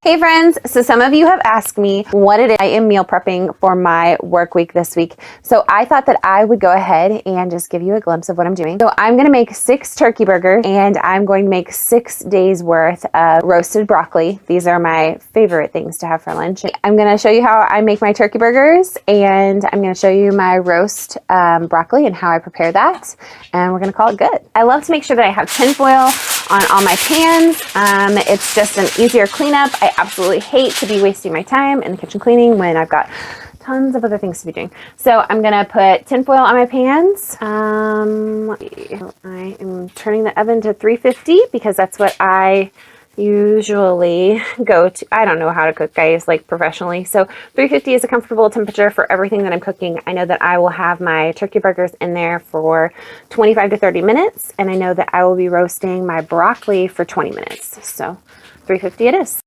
Hey friends, so some of you have asked me what it is I am meal prepping for my work week this week. So I thought that I would go ahead and just give you a glimpse of what I'm doing. So I'm going to make 6 turkey burgers and I'm going to make 6 days worth of roasted broccoli. These are my favorite things to have for lunch. I'm going to show you how I make my turkey burgers and I'm going to show you my roast broccoli and how I prepare that. And we're going to call it good. I love to make sure that I have tinfoil on all my pans. It's just an easier cleanup. I absolutely hate to be wasting my time in the kitchen cleaning when I've got tons of other things to be doing. So I'm gonna put tinfoil on my pans. I am turning the oven to 350 because that's what I usually go to. I don't know how to cook, guys, like professionally. So 350 is a comfortable temperature for everything that I'm cooking. I know that I will have my turkey burgers in there for 25 to 30 minutes. And I know that I will be roasting my broccoli for 20 minutes. So 350 it is.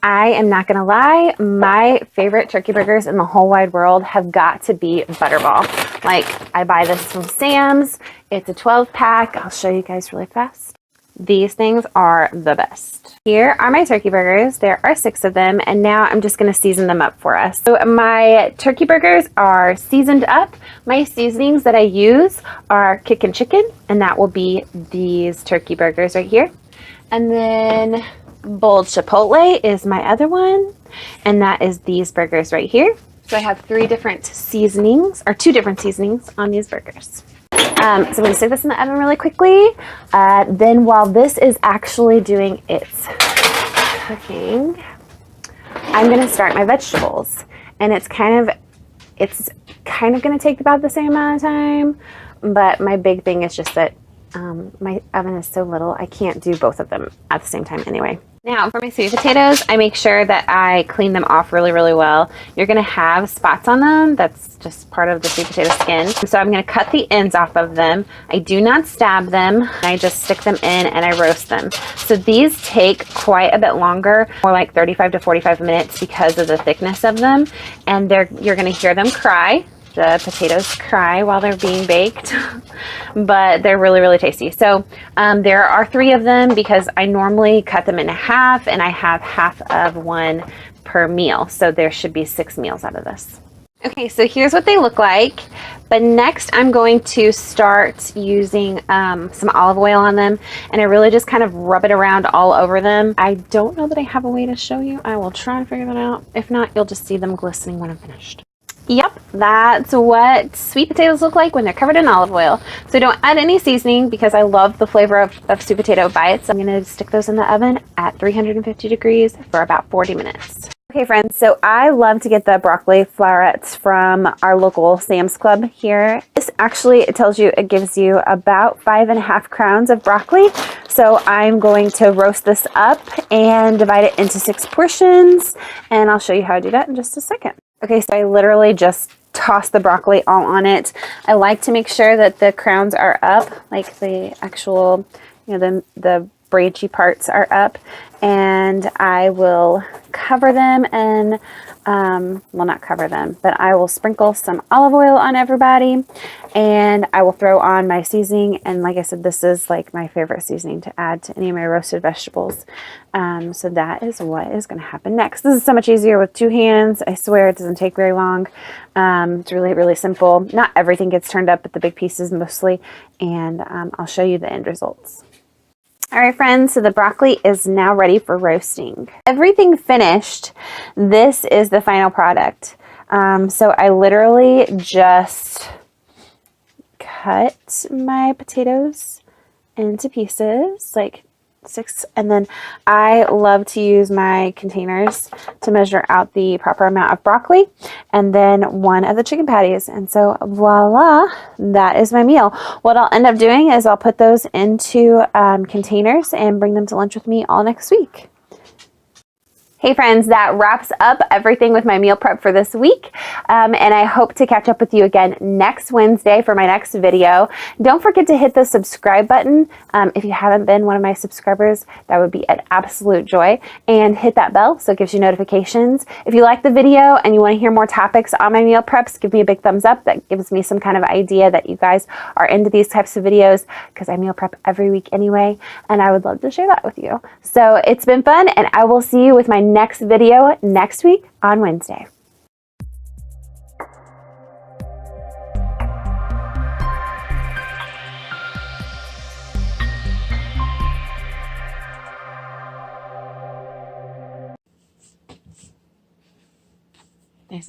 I am not going to lie, my favorite turkey burgers in the whole wide world have got to be Butterball. Like, I buy this from Sam's. It's a 12 pack. I'll show you guys really fast. These things are the best. Here are my turkey burgers. There are 6 of them, and now I'm just going to season them up for us. So my turkey burgers are seasoned up. My seasonings that I use are kickin' chicken, and that will be these turkey burgers right here. And then bold chipotle is my other one, and that is these burgers right here. So I have 3 different seasonings, or 2 different seasonings on these burgers. So I'm going to stick this in the oven really quickly. Then while this is actually doing its cooking, I'm going to start my vegetables. And it's kind of going to take about the same amount of time, but my big thing is just that my oven is so little, I can't do both of them at the same time anyway. Now for my sweet potatoes, I make sure that I clean them off really, really well. You're going to have spots on them. That's just part of the sweet potato skin. So I'm going to cut the ends off of them. I do not stab them. I just stick them in and I roast them. So these take quite a bit longer, more like 35 to 45 minutes because of the thickness of them. And you're going to hear them cry. The potatoes cry while they're being baked, but they're really, really tasty. So there are 3 of them because I normally cut them in half and I have half of one per meal. So there should be 6 meals out of this. Okay, so here's what they look like. But next I'm going to start using some olive oil on them, and I really just kind of rub it around all over them. I don't know that I have a way to show you. I will try to figure that out. If not, you'll just see them glistening when I'm finished. Yep, that's what sweet potatoes look like when they're covered in olive oil. So don't add any seasoning because I love the flavor of sweet potato bites. I'm going to stick those in the oven at 350 degrees for about 40 minutes. Okay friends, so I love to get the broccoli florets from our local Sam's Club here. This actually, it tells you, it gives you about 5½ crowns of broccoli. So I'm going to roast this up and divide it into 6 portions, and I'll show you how I do that in just a second. Okay, so I literally just toss the broccoli all on it. I like to make sure that the crowns are up, like the actual, the branchy parts are up, and I will cover them and, well, not cover them, but I will sprinkle some olive oil on everybody, and I will throw on my seasoning. And like I said, this is like my favorite seasoning to add to any of my roasted vegetables. So that is what is going to happen next. This is so much easier with 2 hands. I swear it doesn't take very long. It's really, really simple. Not everything gets turned up, but the big pieces mostly, and I'll show you the end results. All right, friends, so the broccoli is now ready for roasting. Everything finished, this is the final product. So I literally just cut my potatoes into pieces, like 6, and then I love to use my containers to measure out the proper amount of broccoli, and then 1 of the chicken patties, and so voila, that is my meal. What I'll end up doing is I'll put those into containers and bring them to lunch with me all next week. Hey friends, that wraps up everything with my meal prep for this week. And I hope to catch up with you again next Wednesday for my next video. Don't forget to hit the subscribe button. If you haven't been one of my subscribers, that would be an absolute joy. And hit that bell so it gives you notifications. If you like the video and you want to hear more topics on my meal preps, give me a big thumbs up. That gives me some kind of idea that you guys are into these types of videos, because I meal prep every week anyway, and I would love to share that with you. So it's been fun, and I will see you with my next video next week on Wednesday. There's my